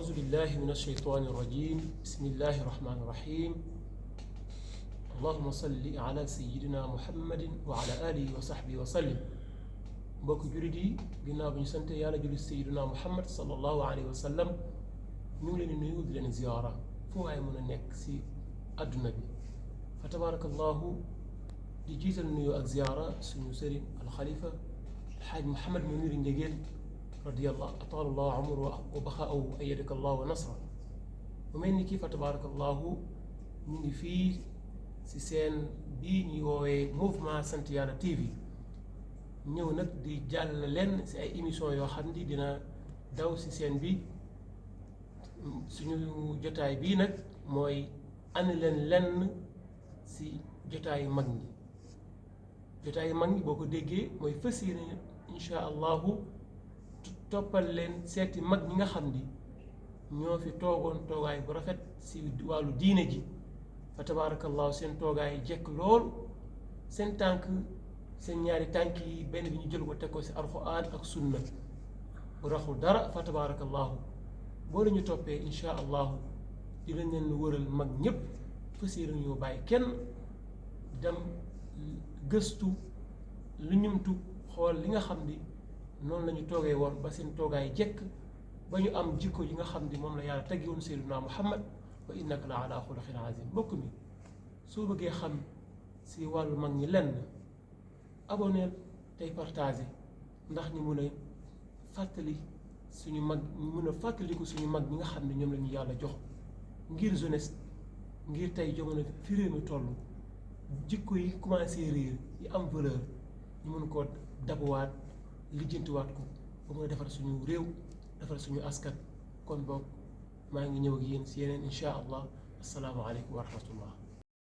أعوذ بالله من الشيطان الرجيم بسم الله الرحمن الرحيم اللهم صل على سيدنا محمد وعلى آله وصحبه وسلم mbokk jullit yi ginnaaw bi ñu sant yàlla julli sayyidina Muhammad sallallahu alayhi wa sallam ñu ngi leen di nuyu di leen ziyaara fu waaye mën a nekk si àdduna bi fa tabarakallahu di jiital nuyu ak ziyaara suñu sëriñ alxalifa alxaaj Muhammad Munir Njegéen radiyallahu ataala allahu umru wa baxaahu ayyadaka allahu wa nasra mu mel ni kii fa tabarakallahu ñu ngi fii si seen bii ñuy woowee mouvement sant yàlla TV ñëw nag di jàll lenn si ay émission yoo xam ni dina daw si seen bi suñu jotaay bii nag mooy andi leen lenn si jotaayu mag ñi jotaayu mag ñi boo ko déggee mooy fas yéene insha allahu toppal leen seeti mag ñi nga xam ni ñoo fi toogoon toogaay bu rafet si wàllu diine ji fa tabaarakallahu seen toogaay jekk lool seen tànk seen ñaari tànk yi benn bi ñu jël ko teg ko si alxuraan ak sunna bu raxul dara fa tabaarakallahu boo lañu toppee insha allahu dinañ leen wëral mag ñépp fas yéene ñoo bàyyi kenn dem gëstu lu ñumtu xool li nga xam ni noonu la ñu toogee woon ba seen toogaay jekk ba ñu am jikko yi nga xam ni moom la yàlla teggewoon sayyiduna Muhammad wa innaka la ala xuluqin azim mbokk mi soo bëggee xam si wàllu mag ñi lenn aboneel tey partagé ndax ñu mun a fàttali suñu mag ñu mun a fàttaliku suñu mag ñi nga xam ne ñoom la ñu yàlla jox ngir jeunesse ngir tey jamono fi réew mi toll jikko yi commencé réer yi am valeur ñu mun koo dabuwaat lijjantiwaat ko ba mën a defar suñu réew defar suñu askan kon boog maa ngi ñëw ak yéen si yeneen insha allah assalaamu aleykum wa rahmatullah